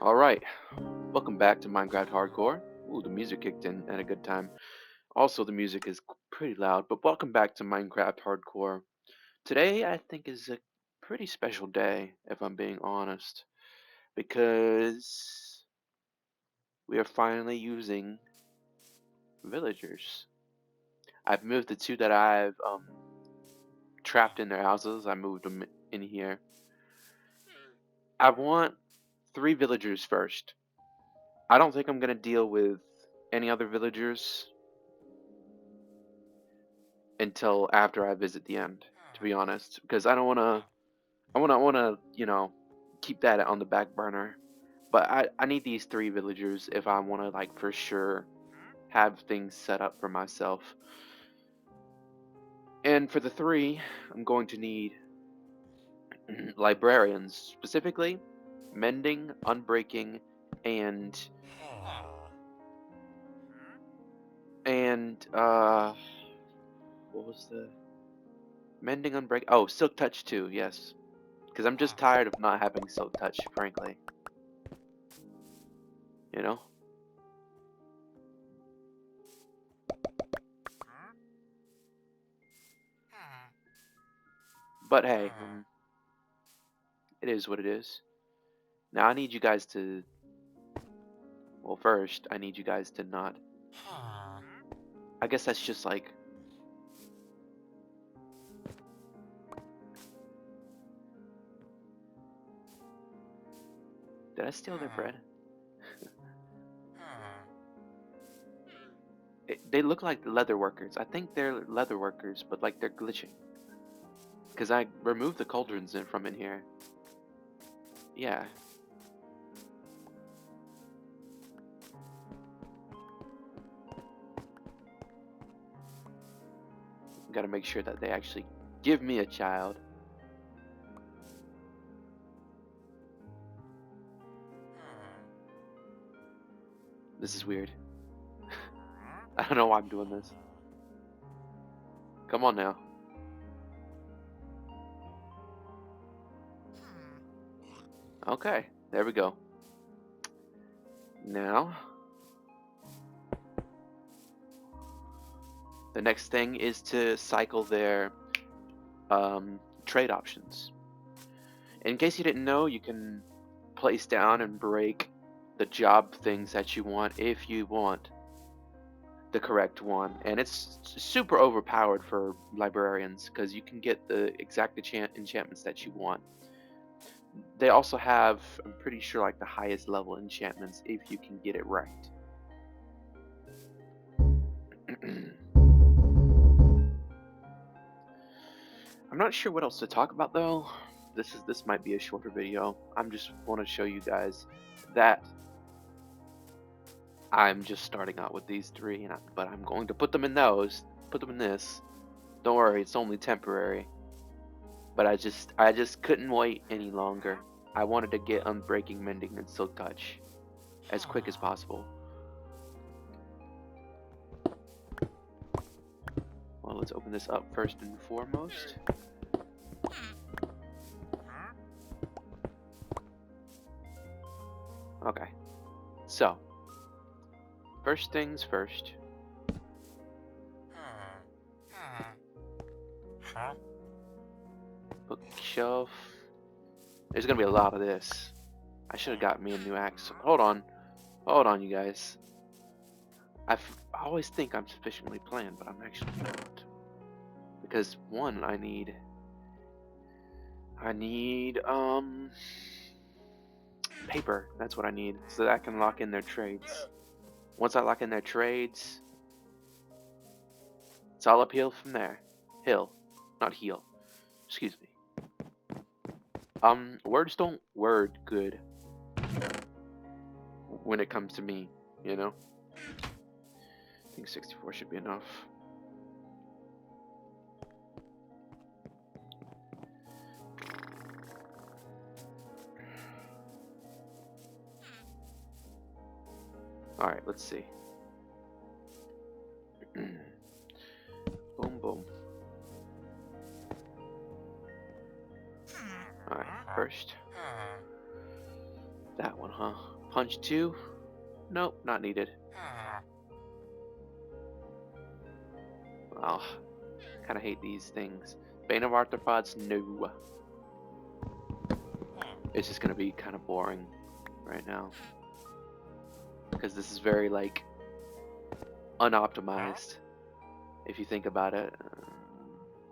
Alright, welcome back to Minecraft Hardcore. Ooh, the music kicked in at a good time. Also, the music is pretty loud, but welcome back to Minecraft Hardcore. Today, I think, is a pretty special day, if I'm being honest, because we are finally using villagers. I've moved the two that I've trapped in their houses, I moved them in here. I want 3 villagers first. I don't think I'm going to deal with any other villagers until after I visit the end, to be honest, because I don't want to. I want to keep that on the back burner. But I need these 3 villagers if I want to like for sure have things set up for myself. And for the 3, I'm going to need librarians, specifically mending, unbreaking, and and what was the mending, unbreak? Oh, silk touch too. Yes, because I'm just tired of not having silk touch, frankly. You know. But hey, it is what it is. Now I need you guys to. Well, first I need you guys to not. I guess that's just like. Did I steal their bread? They look like leather workers. I think they're leather workers, but like they're glitching. Because I removed the cauldrons from in here. Yeah. Gotta make sure that they actually give me a child. This is weird. I don't know why I'm doing this. Come on now. Okay, there we go. Now, the next thing is to cycle their trade options. In case you didn't know, you can place down and break the job things that you want if you want the correct one. And it's super overpowered for librarians because you can get the exact enchantments that you want. They also have, I'm pretty sure, like the highest level enchantments if you can get it right. I'm not sure what else to talk about though. This might be a shorter video. I'm just want to show you guys that I'm just starting out with these 3, but I'm going to put them in those. Put them in this. Don't worry, it's only temporary. But I just couldn't wait any longer. I wanted to get Unbreaking, Mending, and Silk Touch as quick as possible. Well, let's open this up first and foremost. Okay, so first things first. Bookshelf. There's gonna be a lot of this. I should have got me a new axe. Hold on, you guys. I always think I'm sufficiently planned, but I'm actually not. Because one, I need paper. That's what I need, so that I can lock in their trades. Once I lock in their trades, it's all uphill from there. Hill, not heel. Excuse me. Words don't word good when it comes to me, you know? I think 64 should be enough. Alright, let's see. Boom, boom. Alright, first. That one, huh? Punch 2? Nope, not needed. Oh, kind of hate these things. Bane of Arthropods? No. It's just gonna be kind of boring right now. Because this is very, like, unoptimized. If you think about it.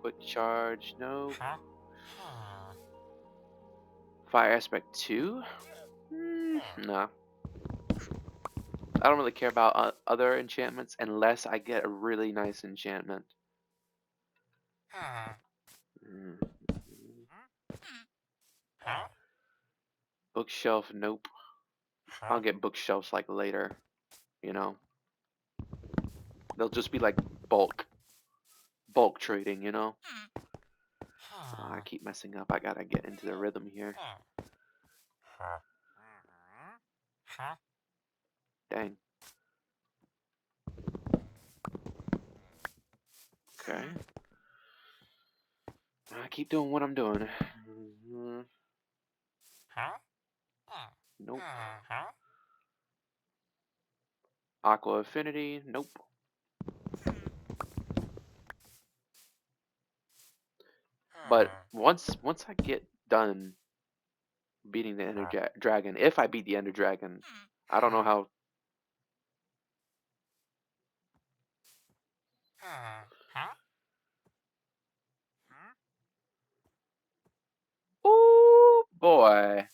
Quick charge? No. Fire Aspect 2? Nah. I don't really care about other enchantments unless I get a really nice enchantment. Mm. Bookshelf, nope. I'll get bookshelves like later, you know. They'll just be like bulk trading, you know. Oh, I keep messing up. I gotta get into the rhythm here. Dang. Okay. I keep doing what I'm doing. Nope. Aqua Affinity, nope. But once I get done beating the Ender Dragon, if I beat the Ender Dragon, I don't know how. Oh boy.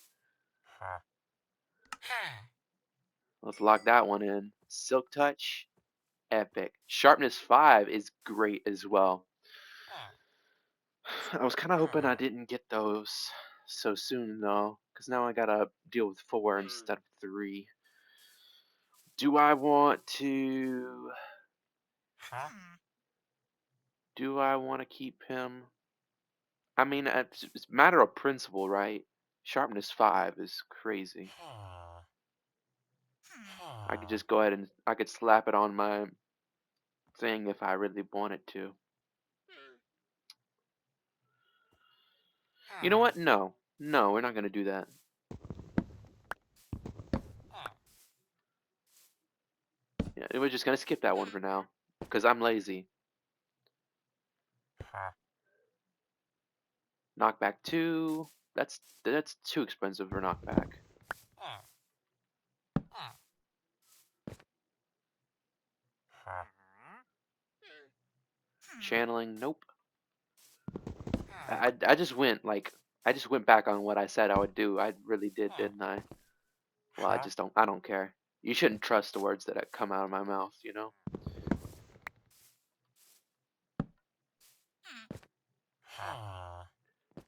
Let's lock that one in. Silk Touch, epic. Sharpness 5 is great as well. I was kind of hoping I didn't get those so soon though, because now I gotta deal with 4 instead of 3. Do I want to? Do I want to keep him? I mean, it's a matter of principle, right? Sharpness 5 is crazy. I could just go ahead and I could slap it on my thing if I really wanted to. You know what? No. No, we're not going to do that. Yeah, we're just going to skip that one for now. Because I'm lazy. Knockback 2. That's too expensive for knockback. Channeling, nope. I just went back on what I said I would do. I really did, didn't I? Well, I don't care. You shouldn't trust the words that come out of my mouth, you know?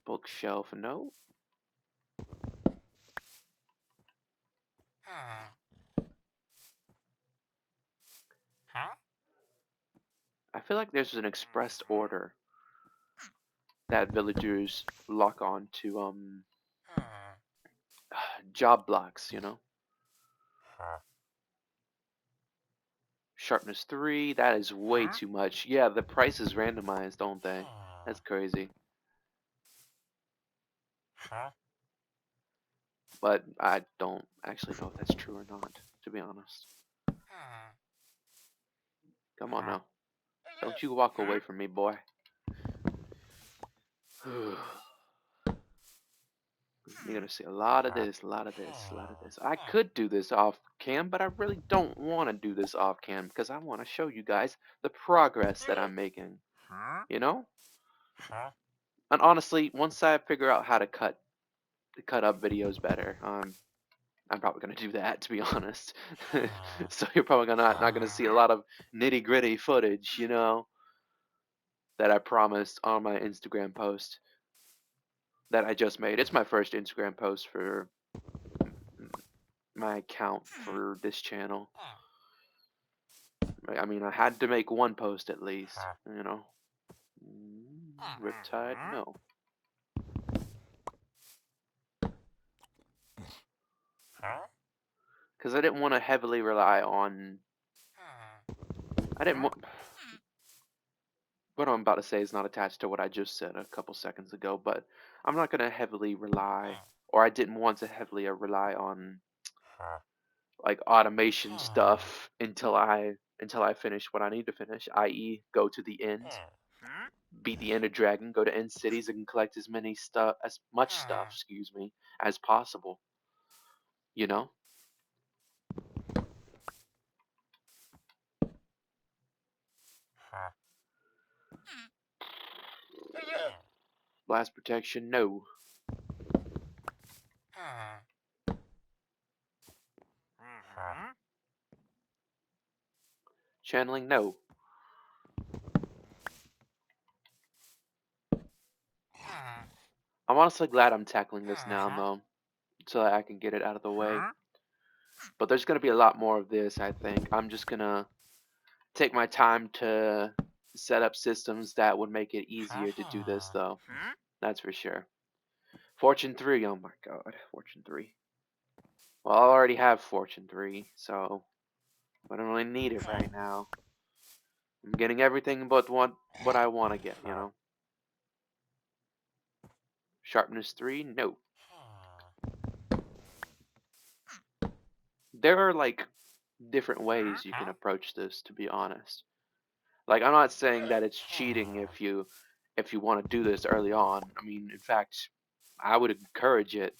Bookshelf, no. I feel like there's an expressed order that villagers lock on to job blocks, you know? Sharpness 3, that is way too much. Yeah, the price is randomized, don't they? That's crazy. But I don't actually know if that's true or not, to be honest. Come on now. Don't you walk away from me, boy. You're gonna see a lot of this, a lot of this, a lot of this. I could do this off cam, but I really don't want to do this off cam because I want to show you guys the progress that I'm making. You know? And honestly, once I figure out how to cut up videos better, I'm probably gonna do that, to be honest. So you're probably not gonna see a lot of nitty gritty footage, you know, that I promised on my Instagram post that I just made. It's my first Instagram post for my account for this channel. I mean, I had to make one post at least, you know. Riptide, no. Because I didn't want to heavily rely on. I didn't want. What I'm about to say is not attached to what I just said a couple seconds ago, but I'm not going to heavily rely or I didn't want to heavily rely on like automation stuff until I finish what I need to finish, i.e., go to the end, beat the Ender Dragon, go to end cities, and collect as much stuff, excuse me, as possible. You know, blast protection, no. Channeling, no. I'm honestly glad I'm tackling this now, though, so that I can get it out of the way. But there's gonna be a lot more of this, I think. I'm just gonna take my time to set up systems that would make it easier to do this, though. That's for sure. Fortune 3, oh my god, Fortune 3. Well, I already have Fortune 3, so I don't really need it right now. I'm getting everything but what I want to get, you know? Sharpness 3, no. There are, like, different ways you can approach this, to be honest. Like, I'm not saying that it's cheating if you want to do this early on. I mean, in fact, I would encourage it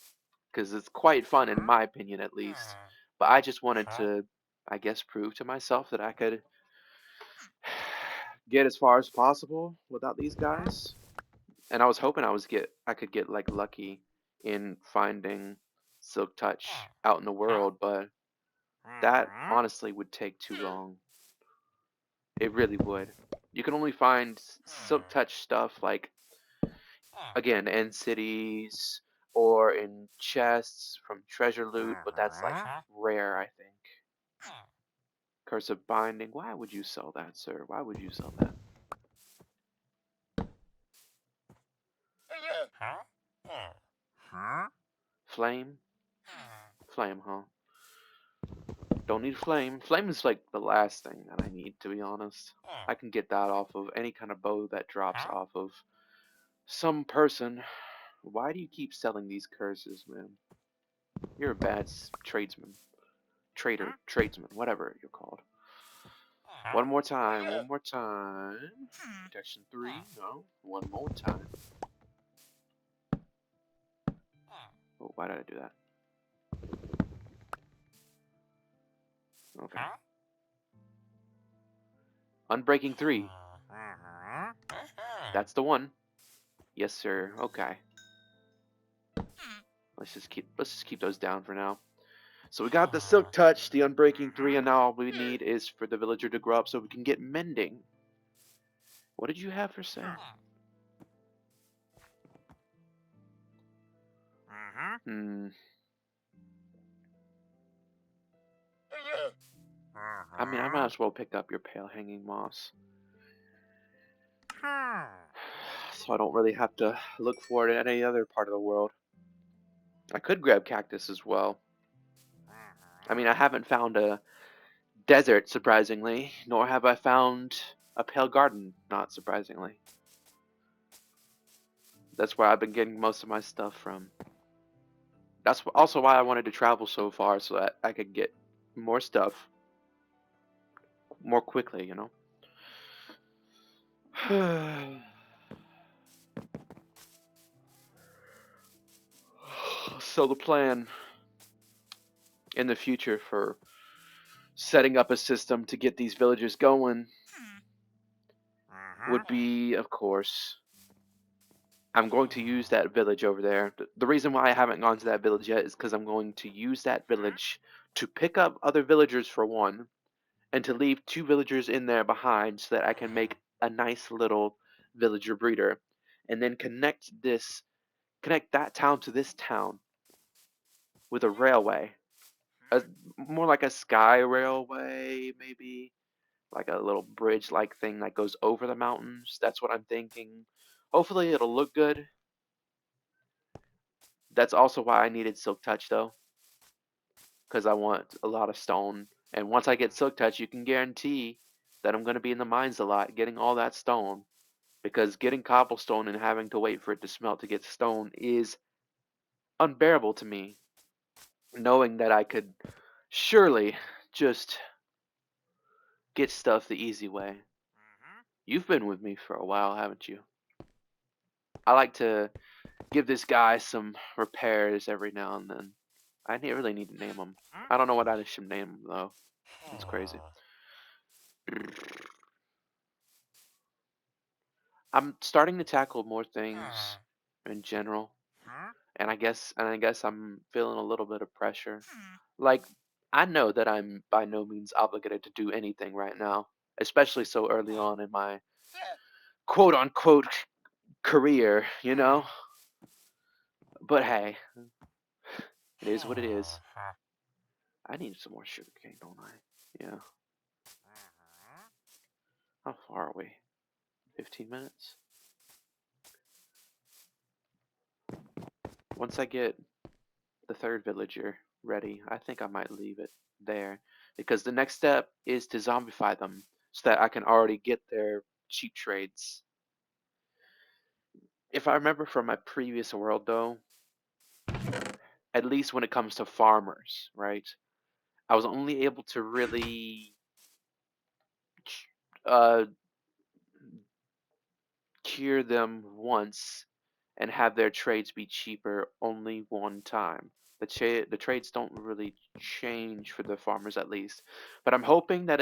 because it's quite fun in my opinion at least. But I just wanted to, I guess, prove to myself that I could get as far as possible without these guys. And I was hoping I could get like lucky in finding Silk Touch out in the world, but that honestly would take too long. It really would. You can only find Silk Touch stuff like again in cities or in chests from treasure loot, but that's like rare, I think. Curse of Binding. Why would you sell that, sir? Why would you sell that? Flame? Flame, huh? Don't need flame. Flame is like the last thing that I need, to be honest. I can get that off of any kind of bow that drops off of some person. Why do you keep selling these curses, man? You're a bad tradesman. Trader, tradesman, whatever you're called. One more time, one more time. Protection 3, no. One more time. Oh, why did I do that? Okay. Unbreaking 3. That's the one. Yes, sir. Okay. Let's just keep those down for now. So we got the Silk Touch, the Unbreaking 3, and now all we need is for the villager to grow up so we can get Mending. What did you have for sale? Hmm. I mean, I might as well pick up your Pale Hanging Moss. So I don't really have to look for it in any other part of the world. I could grab Cactus as well. I mean, I haven't found a desert, surprisingly, nor have I found a Pale Garden, not surprisingly. That's where I've been getting most of my stuff from. That's also why I wanted to travel so far, so that I could get more stuff more quickly, you know? So the plan in the future for setting up a system to get these villagers going would be, of course, I'm going to use that village over there. The reason why I haven't gone to that village yet is because I'm going to use that village to pick up other villagers for one, and to leave 2 villagers in there behind so that I can make a nice little villager breeder, and then connect that town to this town with a railway, more like a sky railway, maybe like a little bridge-like thing that goes over the mountains. That's what I'm thinking. Hopefully, it'll look good. That's also why I needed Silk Touch, though, because I want a lot of stone. And once I get Silk Touch, you can guarantee that I'm going to be in the mines a lot, getting all that stone. Because getting cobblestone and having to wait for it to smelt to get stone is unbearable to me, knowing that I could surely just get stuff the easy way. You've been with me for a while, haven't you? I like to give this guy some repairs every now and then. Really need to name him. I don't know what I should name him though. It's crazy. I'm starting to tackle more things in general, and I guess I'm feeling a little bit of pressure. Like, I know that I'm by no means obligated to do anything right now, especially so early on in my quote unquote career, you know? But hey, it is what it is. I need some more sugar cane, don't I? Yeah. How far are we? 15 minutes? Once I get the third villager ready, I think I might leave it there. Because the next step is to zombify them so that I can already get their cheap trades. If I remember from my previous world, though, at least when it comes to farmers, right? I was only able to really uh, cure them once and have their trades be cheaper only one time. The trades don't really change for the farmers at least, but I'm hoping that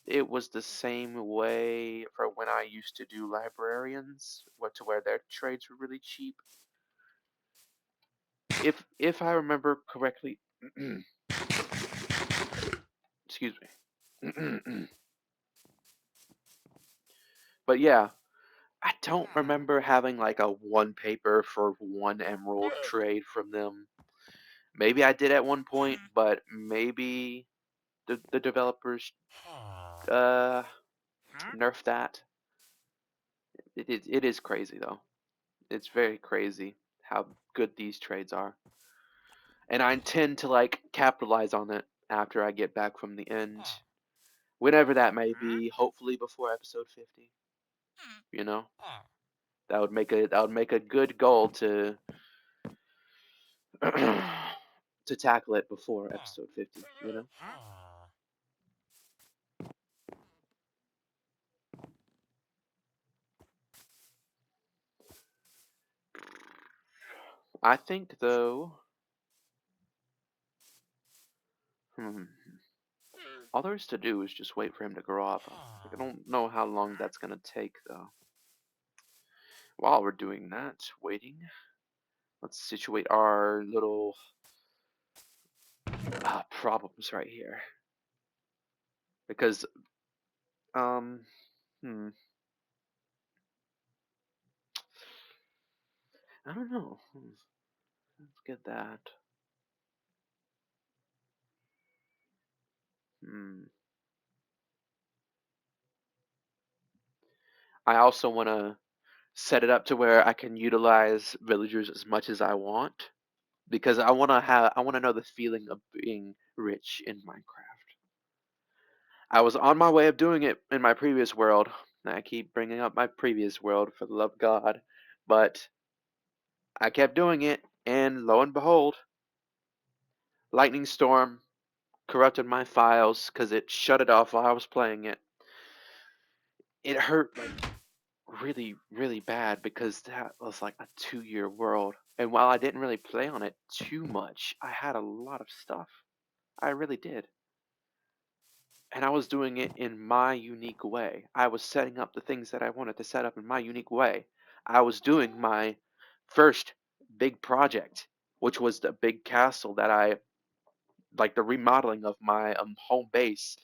it was the same way for when I used to do librarians, to where their trades were really cheap. If I remember correctly, excuse me. But yeah, I don't remember having like a one paper for one emerald trade from them. Maybe I did at one point, but maybe the developers uh nerfed that. It is crazy though. It's very crazy how good these trades are. And I intend to like capitalize on it after I get back from the end. Whenever that may be, hopefully before episode 50, you know? That would make a good goal to to tackle it before episode 50, you know? I think though, hmm, all there is to do is just wait for him to grow up. Like, I don't know how long that's gonna take though. While we're doing that, waiting, let's situate our little problems right here. Because, um, hmm, I don't know. Let's get that. Hmm. I also want to set it up to where I can utilize villagers as much as I want because I want to know the feeling of being rich in Minecraft. I was on my way of doing it in my previous world. I keep bringing up my previous world for the love of God, but I kept doing it, and lo and behold, lightning storm corrupted my files because it shut it off while I was playing it. It hurt like really, really bad because that was like a 2-year world. And while I didn't really play on it too much, I had a lot of stuff. I really did. And I was doing it in my unique way. I was setting up the things that I wanted to set up in my unique way. I was doing my first big project, which was the big castle that I like the remodeling of my home base,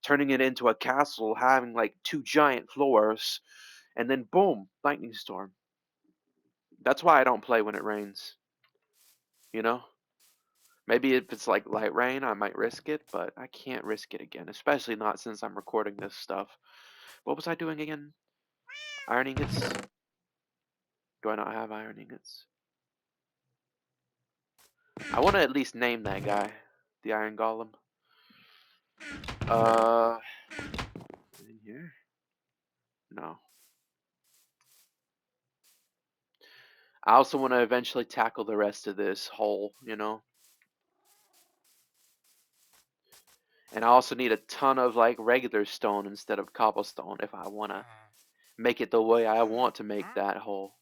turning it into a castle, having like 2 giant floors, and then boom, lightning storm. That's why I don't play when it rains. You know, maybe if it's like light rain, I might risk it, but I can't risk it again, especially not since I'm recording this stuff. What was I doing again? Iron ingots? Do I not have iron ingots? I want to at least name that guy, the Iron Golem. Uh, in here? No. I also want to eventually tackle the rest of this hole, you know? And I also need a ton of like regular stone instead of cobblestone if I want to make it the way I want to make that hole.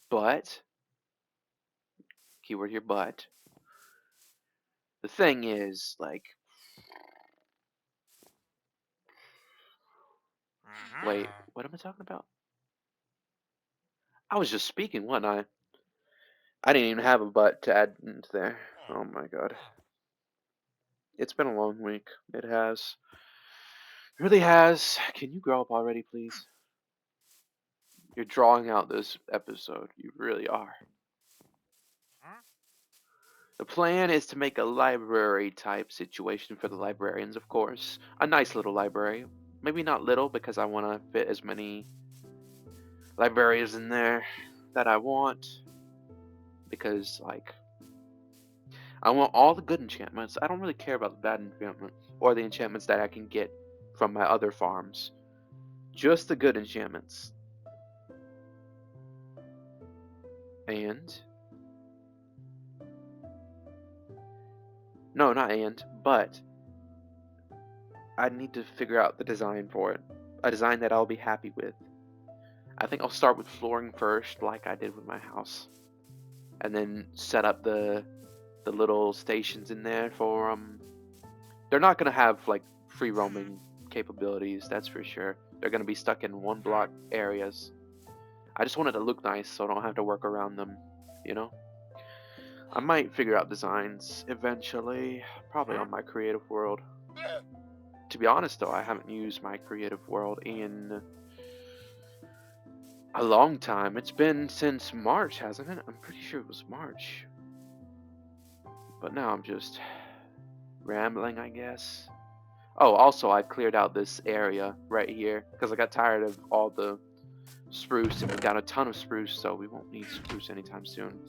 But, keyword here, but, the thing is, like, wait, what am I talking about? I was just speaking, wasn't I? I didn't even have a but to add into there. Oh my god. It's been a long week. It has. It really has. Can you grow up already, please? You're drawing out this episode. You really are. The plan is to make a library type situation for the librarians, of course. A nice little library. Maybe not little because I want to fit as many librarians in there that I want. Because, like, I want all the good enchantments. I don't really care about the bad enchantments or the enchantments that I can get from my other farms. Just the good enchantments. And no, not and, but I need to figure out the design for it. A design that I'll be happy with. I think I'll start with flooring first, like I did with my house. And then set up the little stations in there for they're not gonna have like free roaming capabilities, that's for sure. They're gonna be stuck in one block areas. I just want it to look nice so I don't have to work around them, you know? I might figure out designs eventually, probably on my creative world. To be honest though, I haven't used my creative world in a long time. It's been since March, hasn't it? I'm pretty sure it was March. But now I'm just rambling, I guess. Oh, also I cleared out this area right here because I got tired of all the spruce and we got a ton of spruce, so we won't need spruce anytime soon.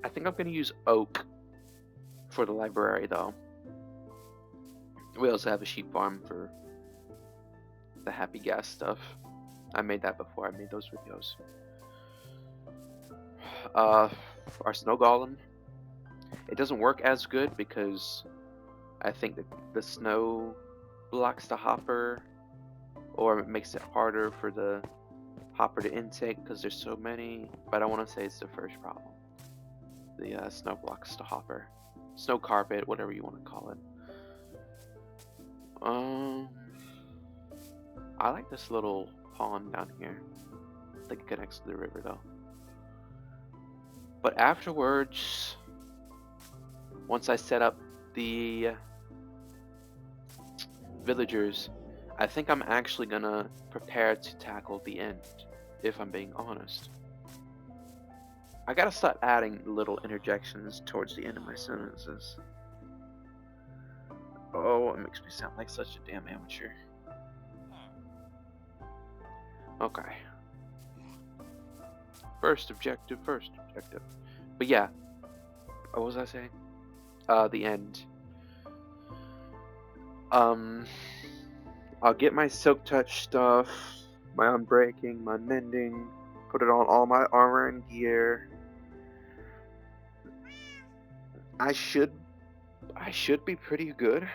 I think I'm going to use oak for the library though. We also have a sheep farm for the happy gas stuff. I made that before I made those videos. Our snow golem, it doesn't work as good because I think that the snow blocks the hopper, or it makes it harder for the hopper to intake because there's so many. But I want to say it's the first problem. The snow blocks the hopper, snow carpet, whatever you want to call it. I like this little pond down here. I think it connects to the river though. But afterwards, once I set up the villagers, I think I'm actually gonna prepare to tackle the end, if I'm being honest. I gotta start adding little interjections towards the end of my sentences. Oh, it makes me sound like such a damn amateur. Okay. First objective. But yeah, what was I saying? The end. I'll get my silk touch stuff, my unbreaking, my mending, put it on all my armor and gear. I should be pretty good,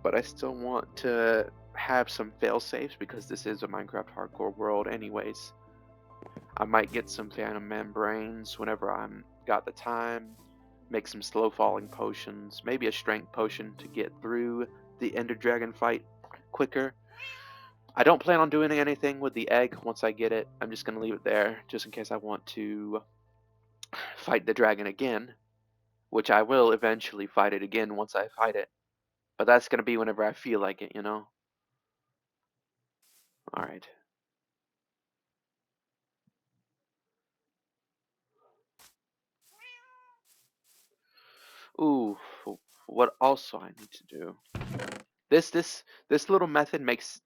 but I still want to have some fail safes because this is a Minecraft hardcore world anyways. I might get some phantom membranes whenever I'm got the time, make some slow falling potions, maybe a strength potion to get through the ender dragon fight quicker. I don't plan on doing anything with the egg once I get it. I'm just going to leave it there just in case I want to fight the dragon again, which I will eventually fight it again once I fight it. But that's going to be whenever I feel like it, you know? Alright. Ooh, what also I need to do. This little method makes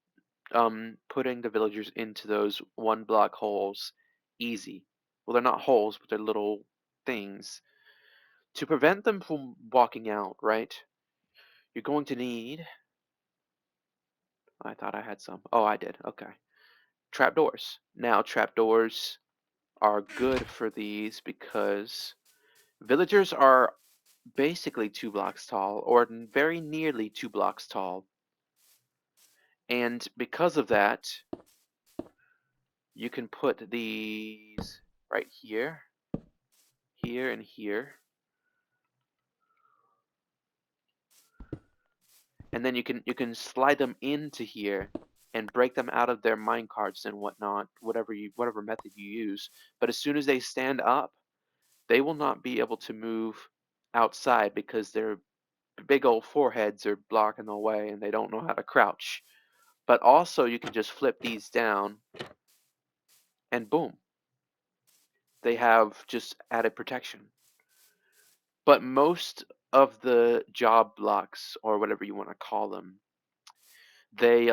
putting the villagers into those one block holes easy. Well, they're not holes, but they're little things. To prevent them from walking out, right? You're going to need... I thought I had some. Oh, I did. Okay. Trapdoors. Now, trapdoors are good for these because villagers are basically 2 blocks tall, or very nearly 2 blocks tall. And because of that, you can put these right here, here, and here. And then you can slide them into here and break them out of their minecarts and whatnot, whatever method you use. But as soon as they stand up, they will not be able to move outside because their big old foreheads are blocking the way and they don't know how to crouch. But also you can just flip these down and boom, they have just added protection. But most of the job blocks, or whatever you want to call them, they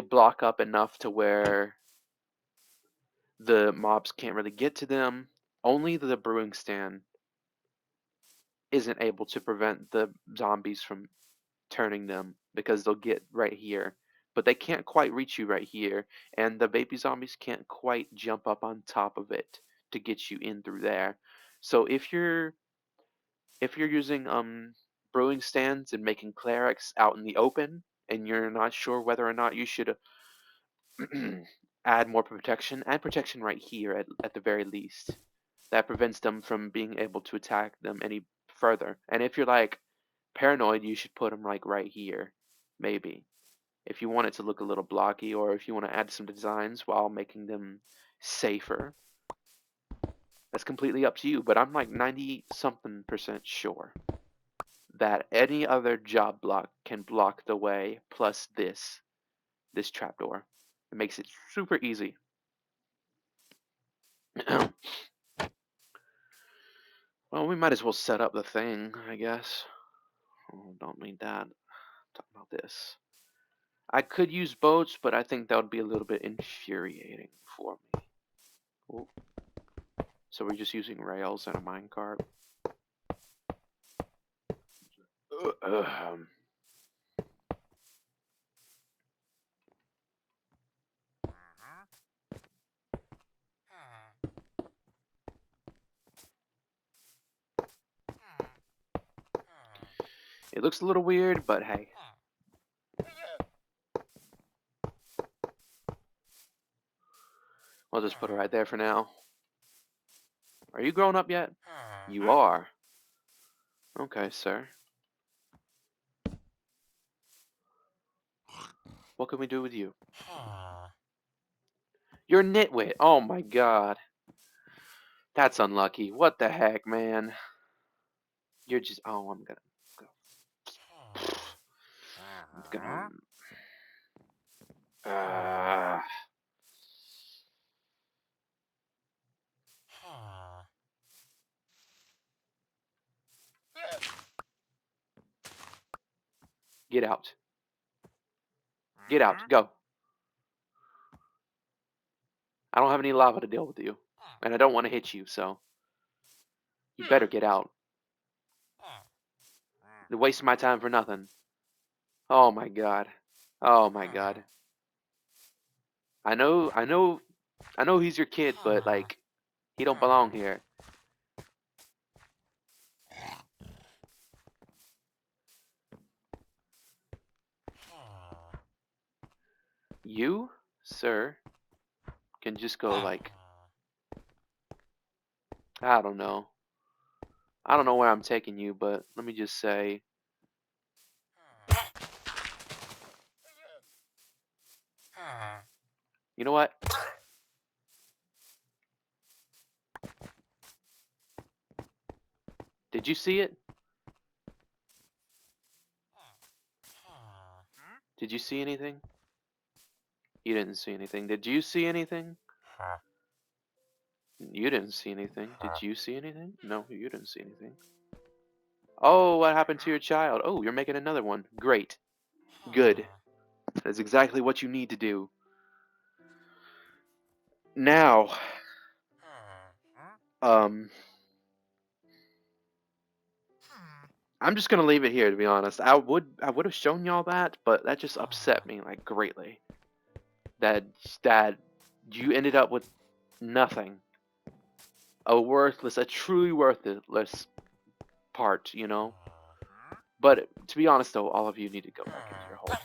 block up enough to where the mobs can't really get to them. Only the brewing stand isn't able to prevent the zombies from turning them because they'll get right here. But they can't quite reach you right here, and the baby zombies can't quite jump up on top of it to get you in through there. So if you're using brewing stands and making clerics out in the open, and you're not sure whether or not you should add more protection, add protection right here at the very least. That prevents them from being able to attack them any further. And if you're like paranoid, you should put them like right here, maybe. If you want it to look a little blocky, or if you want to add some designs while making them safer, that's completely up to you. But I'm like 90 something % sure that any other job block can block the way, plus this trapdoor. It makes it super easy. Well, we might as well set up the thing, I guess. Oh, don't need that. Talk about this. I could use boats, but I think that would be a little bit infuriating for me. Ooh. So we're just using rails and a minecart. It looks a little weird, but hey. I'll just put it right there for now. Are you grown up yet? You are. Okay, sir. What can we do with you? You're a nitwit. Oh my god. That's unlucky. What the heck, man? You're just. Oh, I'm gonna. I'm gonna. Get out. Get out. Go. I don't have any lava to deal with you. And I don't want to hit you, so. You better get out. You're wasting my time for nothing. Oh my god. Oh my god. I know he's your kid, but like, he don't belong here. You, sir, can just go like, I don't know. I don't know where I'm taking you, but let me just say. You know what? Did you see it? Did you see anything? You didn't see anything. Did you see anything? You didn't see anything. Did you see anything? No, you didn't see anything. Oh, what happened to your child? Oh, you're making another one. Great. Good. That's exactly what you need to do. Now, I'm just gonna leave it here, to be honest. I would have shown y'all that, but that just upset me like greatly. That you ended up with nothing. A truly worthless part, you know? But to be honest though, all of you need to go back into your hole.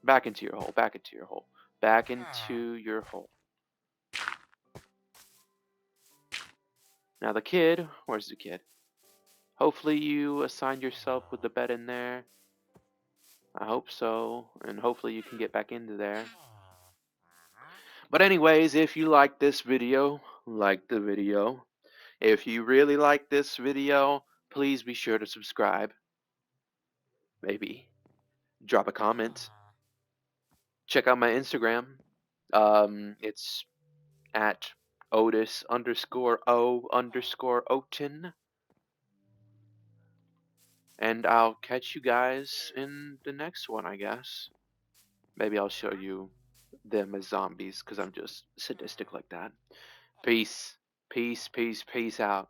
Back into your hole, back into your hole, back into your hole. Now the kid, where's the kid? Hopefully you assigned yourself with the bed in there. I hope so, and hopefully you can get back into there. But anyways, if you like this video, like the video. If you really like this video, please be sure to subscribe. Maybe drop a comment. Check out my Instagram. It's at Otis_O_Oten. And I'll catch you guys in the next one, I guess. Maybe I'll show you them as zombies because I'm just sadistic like that. Peace. Peace, peace, peace out.